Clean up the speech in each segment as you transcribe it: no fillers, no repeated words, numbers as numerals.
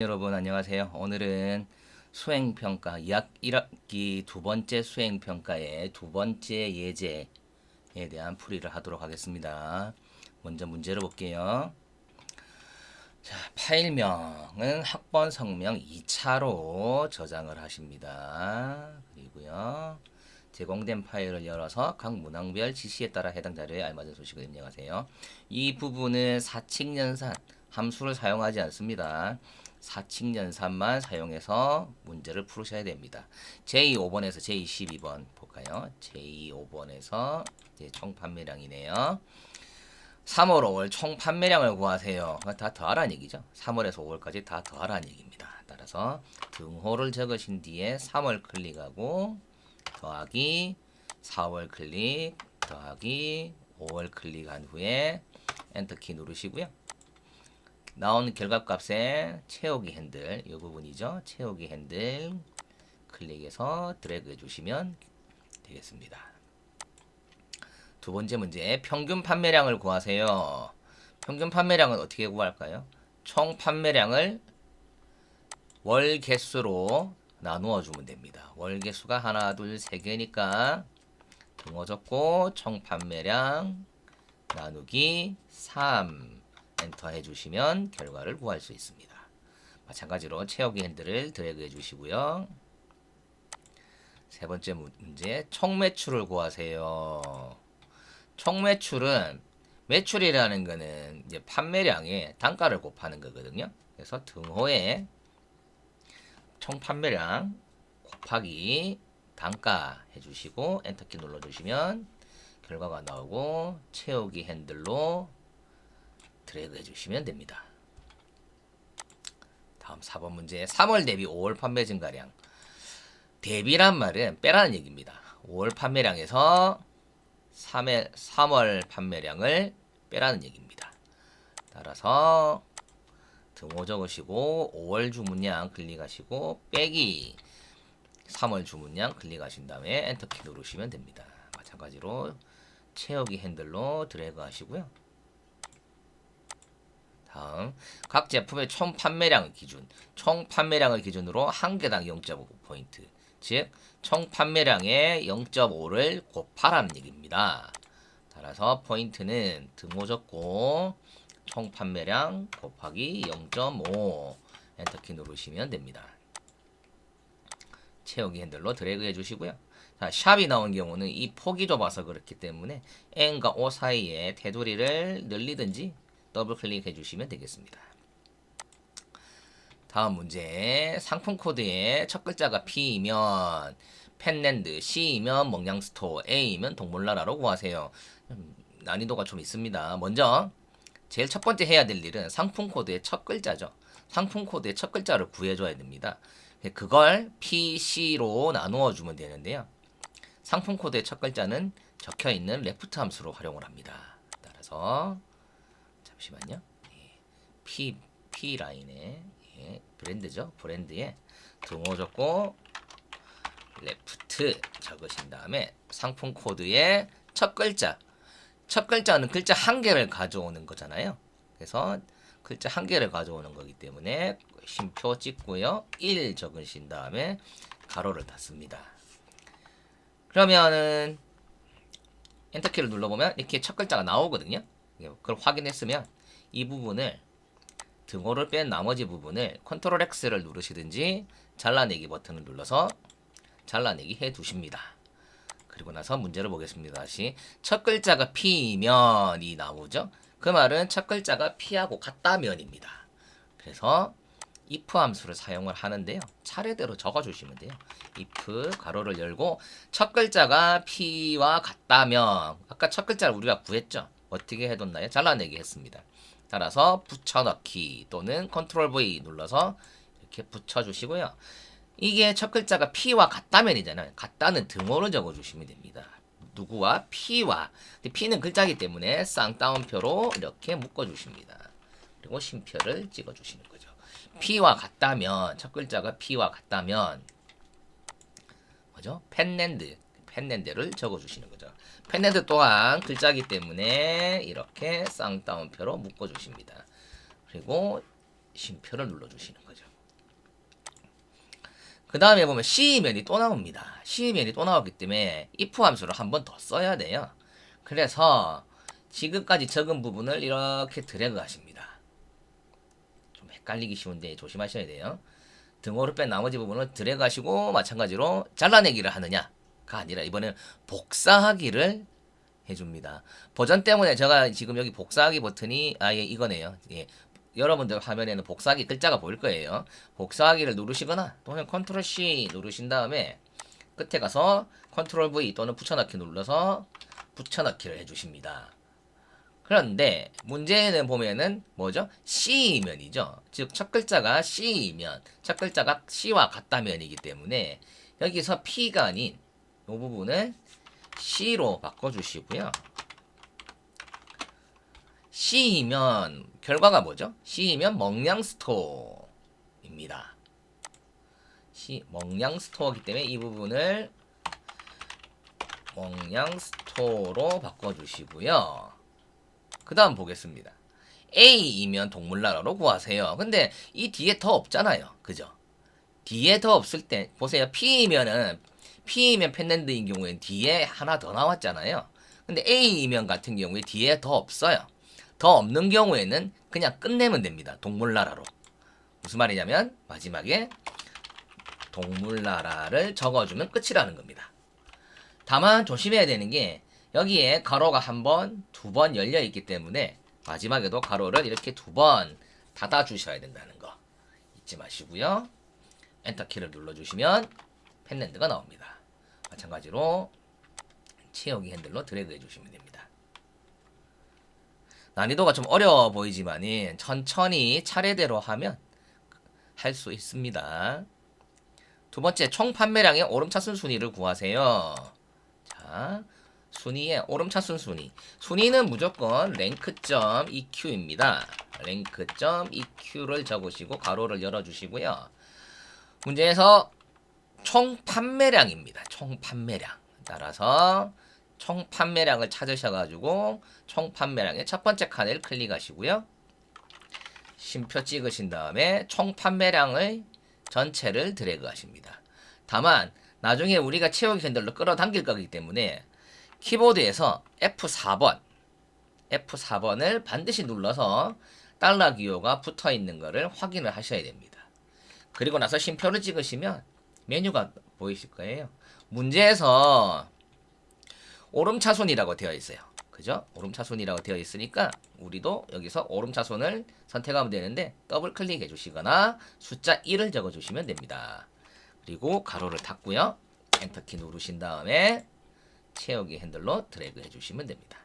여러분 안녕하세요. 오늘은 수행평가 1학기 두 번째 수행평가의 두 번째 예제에 대한 풀이를 하도록 하겠습니다. 먼저 문제를 볼게요. 자, 파일명은 학번 성명 2차로 저장을 하십니다. 그리고요. 제공된 파일을 열어서 각 문항별 지시에 따라 해당 자료에 알맞은 소식을 입력하세요. 이 부분은 사칙연산 함수를 사용하지 않습니다. 사칙연산만 사용해서 문제를 풀으셔야 됩니다. 제5번에서 제22번 볼까요? 제5번에서 총 판매량이네요. 3월, 5월 총 판매량을 구하세요. 다 더하라는 얘기죠. 3월에서 5월까지 다 더하라는 얘기입니다. 따라서 등호를 적으신 뒤에 3월 클릭하고 더하기 4월 클릭 더하기 5월 클릭한 후에 엔터키 누르시고요. 나온 결과값에 채우기 핸들 이 부분이죠. 채우기 핸들 클릭해서 드래그 해주시면 되겠습니다. 두 번째 문제 평균 판매량을 구하세요. 평균 판매량은 어떻게 구할까요? 총 판매량을 월 개수로 나누어 주면 됩니다. 월 개수가 하나, 둘, 세 개니까 등호 적고 총 판매량 나누기 3 엔터 해주시면 결과를 구할 수 있습니다. 마찬가지로 채우기 핸들을 드래그 해주시고요. 세 번째 문제 총 매출을 구하세요. 총 매출은 매출이라는 거는 이제 판매량에 단가를 곱하는 거거든요. 그래서 등호에 총 판매량 곱하기 단가 해주시고 엔터키 눌러주시면 결과가 나오고 채우기 핸들로 드래그 해주시면 됩니다. 다음 4번 문제 3월 대비 5월 판매 증가량 대비란 말은 빼라는 얘기입니다. 5월 판매량에서 3월 판매량을 빼라는 얘기입니다. 따라서 등호 적으시고 5월 주문량 클릭하시고 빼기 3월 주문량 클릭하신 다음에 엔터키 누르시면 됩니다. 마찬가지로 채우기 핸들로 드래그 하시고요. 다음 각 제품의 총 판매량을 기준으로 한 개당 0.5포인트 즉 총 판매량의 0.5를 곱하라는 얘기입니다. 따라서 포인트는 등호 적고 총 판매량 곱하기 0.5 엔터키 누르시면 됩니다. 채우기 핸들로 드래그 해주시고요. 자, 샵이 나온 경우는 이 폭이 좁아서 그렇기 때문에 N과 O 사이에 테두리를 늘리든지 더블 클릭해 주시면 되겠습니다. 다음 문제 상품 코드의 첫 글자가 P이면 펜랜드, C이면 먹량스토어, A이면 동물나라로 구하세요. 난이도가 좀 있습니다. 먼저 제일 첫 번째 해야 될 일은 상품 코드의 첫 글자죠. 상품 코드의 첫 글자를 구해줘야 됩니다. 그걸 P, C로 나누어 주면 되는데요. 상품 코드의 첫 글자는 적혀 있는 레프트 함수로 활용을 합니다. 따라서 잠시만요. P 라인에 브랜드죠. 브랜드에 등호 적고 레프트 적으신 다음에 상품 코드의 첫 글자. 첫 글자는 글자 한 개를 가져오는 거잖아요. 그래서 글자 한 개를 가져오는 거기 때문에 쉼표 찍고요. 1 적으신 다음에 가로를 닫습니다. 그러면은 엔터키를 눌러보면 이렇게 첫 글자가 나오거든요. 그걸 확인했으면 이 부분을 등호를 뺀 나머지 부분을 컨트롤 X를 누르시든지 잘라내기 버튼을 눌러서 잘라내기 해 두십니다. 그리고 나서 문제를 보겠습니다. 다시 첫 글자가 P면이 나오죠. 그 말은 첫 글자가 P하고 같다면입니다. 그래서 if 함수를 사용을 하는데요. 차례대로 적어주시면 돼요. if 가로를 열고 첫 글자가 P와 같다면 아까 첫 글자를 우리가 구했죠. 어떻게 해뒀나요? 잘라내기 했습니다. 따라서 붙여넣기 또는 컨트롤 V 눌러서 이렇게 붙여주시고요. 이게 첫 글자가 P와 같다면이잖아요. 같다는 등호를 적어주시면 됩니다. 누구와? P와. 근데 P는 글자이기 때문에 쌍따옴표로 이렇게 묶어주십니다. 그리고 쉼표를 찍어주시는 거죠. P와 같다면 첫 글자가 P와 같다면 뭐죠? 펜랜드를 적어주시는 거죠. 펜랜드 또한 글자이기 때문에 이렇게 쌍따옴표로 묶어주십니다. 그리고 쉼표를 눌러주시는 거죠. 그 다음에 보면 C면이 또 나옵니다. C면이 또 나오기 때문에 if 함수를 한 번 더 써야 돼요. 그래서 지금까지 적은 부분을 이렇게 드래그 하십니다. 좀 헷갈리기 쉬운데 조심하셔야 돼요. 등호를 뺀 나머지 부분을 드래그 하시고 마찬가지로 잘라내기를 하느냐가 아니라 이번에는 복사하기를 해줍니다. 버전 때문에 제가 지금 여기 복사하기 버튼이 아예 이거네요. 예. 여러분들 화면에는 복사하기 글자가 보일 거예요. 복사하기를 누르시거나 또는 컨트롤 C 누르신 다음에 끝에 가서 컨트롤 V 또는 붙여넣기 눌러서 붙여넣기를 해주십니다. 그런데 문제는 보면은 뭐죠? C면이죠. 즉 첫 글자가 C면, 첫 글자가 C와 같다면이기 때문에 여기서 P가 아닌 이 부분을 C로 바꿔주시고요. C면 결과가 뭐죠? C면 먹량스토어입니다. 먹량스토어이기 때문에 이 부분을 먹량스토어로 바꿔주시고요. 그 다음 보겠습니다. A이면 동물나라로 구하세요. 근데 이 뒤에 더 없잖아요. 그죠? 뒤에 더 없을 때 보세요. P이면 펜랜드인 경우엔 뒤에 하나 더 나왔잖아요. 근데 A이면 같은 경우에 뒤에 더 없어요. 더 없는 경우에는 그냥 끝내면 됩니다. 동물나라로. 무슨 말이냐면 마지막에 동물나라를 적어주면 끝이라는 겁니다. 다만 조심해야 되는 게 여기에 가로가 한 번, 두 번 열려 있기 때문에 마지막에도 가로를 이렇게 두 번 닫아 주셔야 된다는 거 잊지 마시고요. 엔터키를 눌러주시면 펜랜드가 나옵니다. 마찬가지로 채우기 핸들로 드래그 해주시면 됩니다. 난이도가 좀 어려워 보이지만은 천천히 차례대로 하면 할 수 있습니다. 두 번째, 총 판매량의 오름차순 순위를 구하세요. 자, 순위의 오름차순 순위. 순위는 무조건 rank.eq입니다. rank.eq를 적으시고 가로를 열어주시고요. 문제에서 총 판매량입니다. 총 판매량. 따라서 총 판매량을 찾으셔가지고 총 판매량의 첫 번째 칸을 클릭하시고요. 쉼표 찍으신 다음에 총 판매량의 전체를 드래그 하십니다. 다만 나중에 우리가 채우기 핸들로 끌어당길 거기 때문에 키보드에서 F4번을 반드시 눌러서 달러 기호가 붙어 있는 것을 확인을 하셔야 됩니다. 그리고 나서 쉼표를 찍으시면 메뉴가 보이실 거예요. 문제에서 오름차순이라고 되어 있어요. 그죠? 오름차순이라고 되어 있으니까 우리도 여기서 오름차순을 선택하면 되는데 더블 클릭해 주시거나 숫자 1을 적어 주시면 됩니다. 그리고 가로를 닫고요. 엔터키 누르신 다음에 채우기 핸들로 드래그 해주시면 됩니다.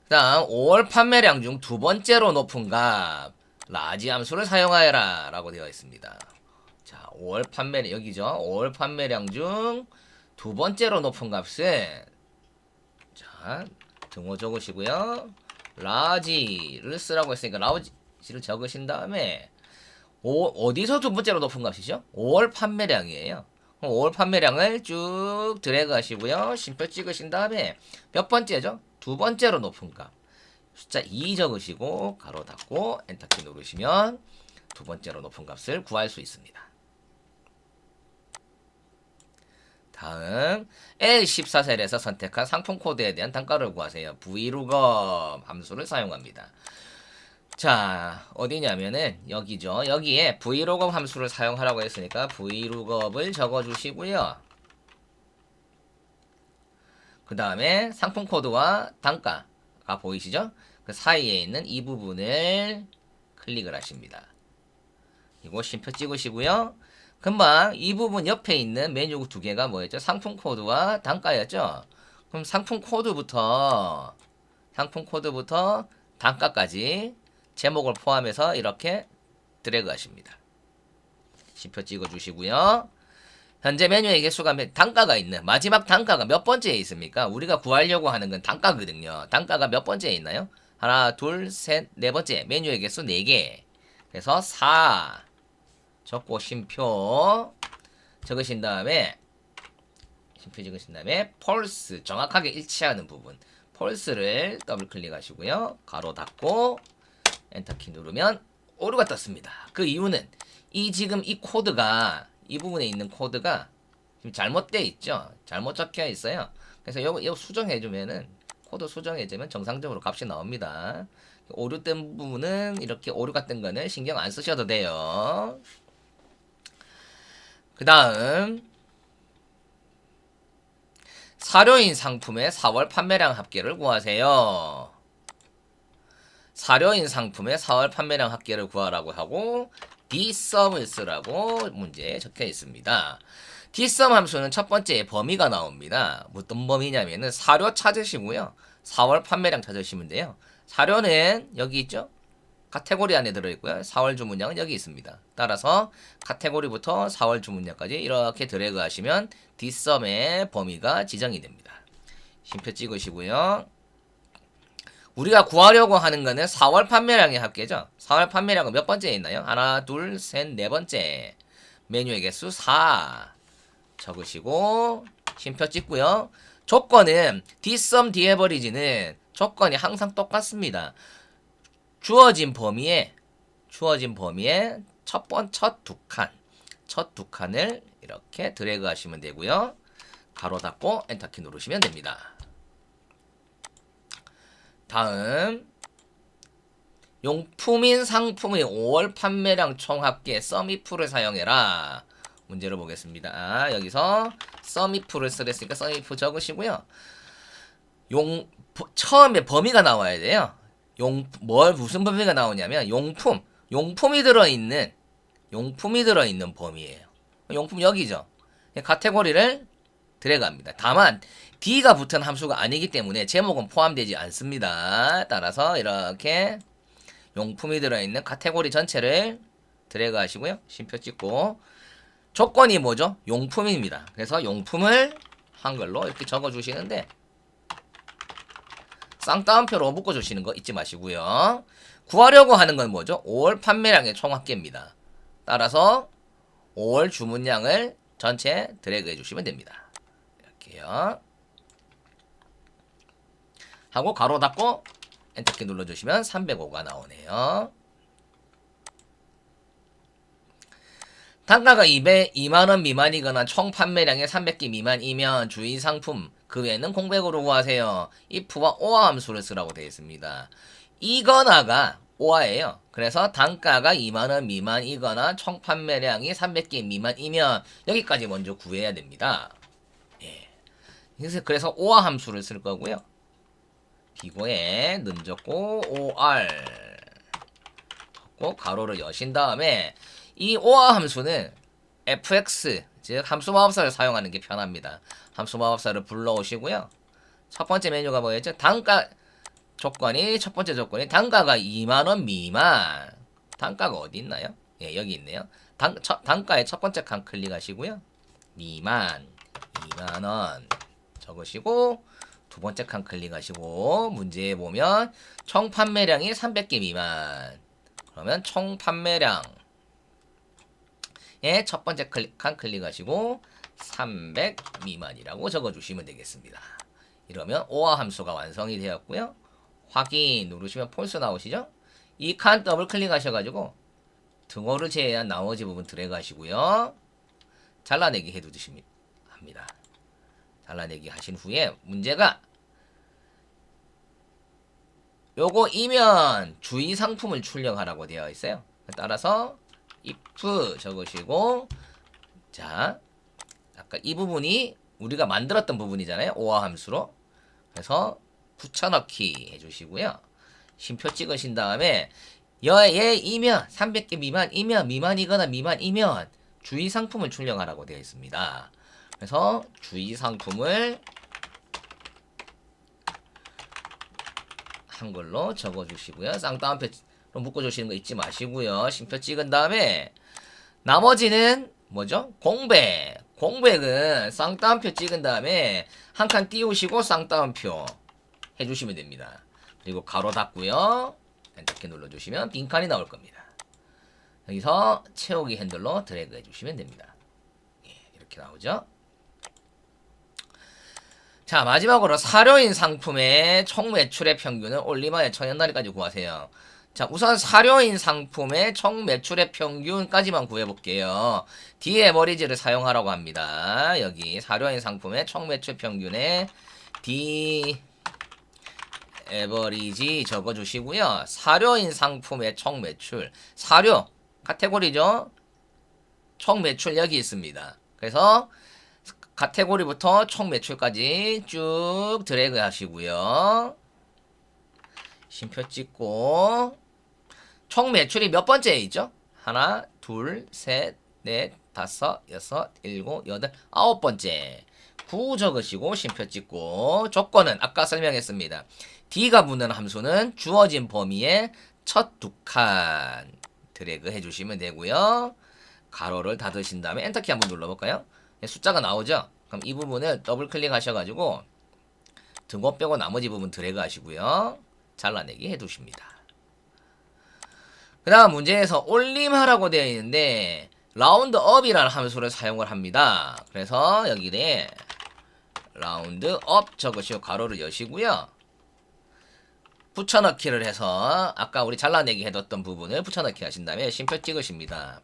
그 다음 5월 판매량 중 두 번째로 높은 값 라지 함수를 사용하여라 라고 되어 있습니다. 자, 5월 판매량 여기죠. 5월 판매량 중 두 번째로 높은 값은 자, 등호 적으시고요. 라지를 쓰라고 했으니까 라지를 적으신 다음에 어디서 두 번째로 높은 값이죠? 5월 판매량이에요. 5월 판매량을 쭉 드래그 하시고요. 쉼표 찍으신 다음에 몇 번째죠? 두 번째로 높은 값. 숫자 2 적으시고 가로 닫고 엔터키 누르시면 두 번째로 높은 값을 구할 수 있습니다. 다음 L14셀에서 선택한 상품 코드에 대한 단가를 구하세요. VLOOKUP 함수를 사용합니다. 자, 어디냐면은 여기죠. 여기에 VLOOKUP 함수를 사용하라고 했으니까 VLOOKUP을 적어주시고요. 그 다음에 상품 코드와 단가가 보이시죠? 그 사이에 있는 이 부분을 클릭을 하십니다. 이거 쉼표 찍으시고요. 금방 이 부분 옆에 있는 메뉴 두 개가 뭐였죠? 상품 코드와 단가였죠? 그럼 상품 코드부터 단가까지 제목을 포함해서 이렇게 드래그 하십니다. 쉼표 찍어 주시고요. 현재 메뉴의 개수가 단가가 있는 마지막 단가가 몇 번째에 있습니까? 우리가 구하려고 하는 건 단가거든요. 단가가 몇 번째에 있나요? 하나, 둘, 셋, 네 번째. 메뉴의 개수 4개. 그래서 4 적고 쉼표 적으신 다음에 펄스 정확하게 일치하는 부분 펄스를 더블 클릭하시고요. 가로 닫고 엔터키 누르면 오류가 떴습니다. 그 이유는 지금 이 코드가 이 부분에 있는 코드가 지금 잘못되어 있죠. 잘못 적혀 있어요. 그래서 이거 수정해주면은 코드 수정해주면 정상적으로 값이 나옵니다. 오류 뜬 부분은 이렇게 오류가 뜬 거는 신경 안 쓰셔도 돼요. 그 다음 사료인 상품의 4월 판매량 합계를 구하세요. 사료인 상품의 4월 판매량 합계를 구하라고 하고 dsum을 쓰라고 문제에 적혀 있습니다. dsum 함수는 첫 번째 범위가 나옵니다. 어떤 범위냐면은 사료 찾으시고요. 4월 판매량 찾으시면 돼요. 사료는 여기 있죠? 카테고리 안에 들어있고요. 4월 주문량은 여기 있습니다. 따라서 카테고리부터 4월 주문량까지 이렇게 드래그 하시면 dsum의 범위가 지정이 됩니다. 쉼표 찍으시고요. 우리가 구하려고 하는 거는 4월 판매량의 합계죠. 4월 판매량은 몇 번째에 있나요? 하나, 둘, 셋, 네 번째. 메뉴의 개수 4 적으시고 쉼표 찍고요. 조건은 dsum daverage는 조건이 항상 똑같습니다. 주어진 범위에 첫 두 칸을 이렇게 드래그 하시면 되고요. 가로 닫고 엔터키 누르시면 됩니다. 다음 용품인 상품의 5월 판매량 총합계 썸이프를 사용해라. 문제를 보겠습니다. 여기서 썸이프를 쓰랬으니까 썸이프 적으시고요. 처음에 범위가 나와야 돼요. 무슨 범위가 나오냐면 용품이 들어있는 범위예요. 용품 여기죠. 카테고리를 드래그합니다. 다만 D가 붙은 함수가 아니기 때문에 제목은 포함되지 않습니다. 따라서 이렇게 용품이 들어있는 카테고리 전체를 드래그 하시고요. 쉼표 찍고 조건이 뭐죠? 용품입니다. 그래서 용품을 한글로 이렇게 적어주시는데 쌍따옴표로 묶어주시는 거 잊지 마시고요. 구하려고 하는 건 뭐죠? 5월 판매량의 총합계입니다. 따라서 5월 주문량을 전체 드래그 해주시면 됩니다. 이렇게요. 하고 가로 닫고 엔터키 눌러주시면 305가 나오네요. 단가가 2만원 미만이거나 총 판매량이 300개 미만이면 주의 상품 그 외에는 공백으로 구하세요. if와 or 함수를 쓰라고 되어 있습니다. 이거나가 or예요. 그래서 단가가 2만원 미만이거나 총 판매량이 300개 미만이면 여기까지 먼저 구해야 됩니다. 예. 그래서 or 함수를 쓸 거고요. 비고에 는 적고 or 꼭 가로를 여신 다음에 이 or 함수는 fx 즉 함수마법사를 사용하는 게 편합니다. 함수마법사를 불러오시고요. 첫 번째 메뉴가 뭐였죠? 단가 조건이 첫 번째 조건이 단가가 2만원 미만. 단가가 어디 있나요? 예, 여기 있네요. 단가의 첫 번째 칸 클릭하시고요. 미만 2만원 적으시고 두 번째 칸 클릭하시고 문제에 보면 총 판매량이 300개 미만. 그러면 총 판매량 첫 번째 칸 클릭하시고 300 미만이라고 적어주시면 되겠습니다. 이러면 or 함수가 완성이 되었고요. 확인 누르시면 폴스 나오시죠? 이 칸 더블 클릭하셔가지고 등호를 제외한 나머지 부분 드래그 하시고요. 잘라내기 해두시면 합니다. 잘라내기 하신 후에 문제가 요거이면 주의 상품을 출력하라고 되어 있어요. 따라서 if 적으시고 자 아까 이 부분이 우리가 만들었던 부분이잖아요. or 함수로. 그래서 붙여넣기 해주시고요. 쉼표 찍으신 다음에 얘이면 300개 미만이면 미만이거나 미만이면 주의 상품을 출력하라고 되어 있습니다. 그래서 주의 상품을 한글로 적어주시고요. 쌍따옴표로 묶어주시는 거 잊지 마시고요. 쉼표 찍은 다음에 나머지는 뭐죠? 공백은 쌍따옴표 찍은 다음에 한 칸 띄우시고 쌍따옴표 해주시면 됩니다. 그리고 가로 닫고요. 엔터키 눌러주시면 빈칸이 나올 겁니다. 여기서 채우기 핸들로 드래그 해주시면 됩니다. 예, 이렇게 나오죠? 자 마지막으로 사료인 상품의 총 매출의 평균을 올리만에 천연단위까지 구하세요. 자, 우선 사료인 상품의 총 매출의 평균까지만 구해볼게요. D 에버리지를 사용하라고 합니다. 여기 사료인 상품의 총 매출 평균에 D 에버리지 적어주시고요. 사료인 상품의 총 매출, 사료 카테고리죠. 총 매출 여기 있습니다. 그래서 카테고리부터 총 매출까지 쭉 드래그 하시고요. 쉼표 찍고 총 매출이 몇 번째에 있죠? 하나, 둘, 셋, 넷, 다섯, 여섯, 일곱, 여덟, 아홉 번째. 9 적으시고 쉼표 찍고 조건은 아까 설명했습니다. D가 붙는 함수는 주어진 범위의 첫 두 칸 드래그 해주시면 되고요. 가로를 닫으신 다음에 엔터키 한번 눌러볼까요? 숫자가 나오죠? 그럼 이 부분을 더블 클릭 하셔가지고 등호 빼고 나머지 부분 드래그 하시고요. 잘라내기 해두십니다. 그 다음 문제에서 올림하라고 되어 있는데 라운드업이라는 함수를 사용을 합니다. 그래서 여기에 라운드업 적으시고 가로를 여시고요. 붙여넣기를 해서 아까 우리 잘라내기 해뒀던 부분을 붙여넣기 하신 다음에 쉼표 찍으십니다.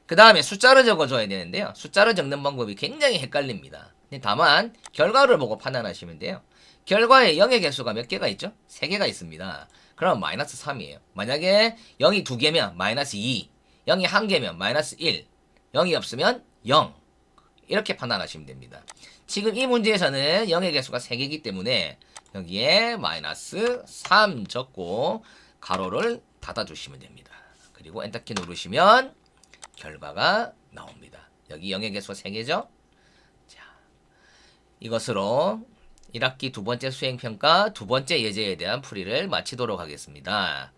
그 다음에 숫자를 적어줘야 되는데요. 숫자를 적는 방법이 굉장히 헷갈립니다. 다만 결과를 보고 판단하시면 돼요. 결과에 0의 개수가 몇 개가 있죠? 3개가 있습니다. 그럼 마이너스 3이에요. 만약에 0이 2개면 마이너스 2, 0이 1개면 마이너스 1, 0이 없으면 0 이렇게 판단하시면 됩니다. 지금 이 문제에서는 0의 개수가 3개이기 때문에 여기에 마이너스 3 적고 가로를 닫아주시면 됩니다. 그리고 엔터키 누르시면 결과가 나옵니다. 여기 0의 개수가 3개죠? 자, 이것으로 1학기 두 번째 수행평가 두 번째 예제에 대한 풀이를 마치도록 하겠습니다.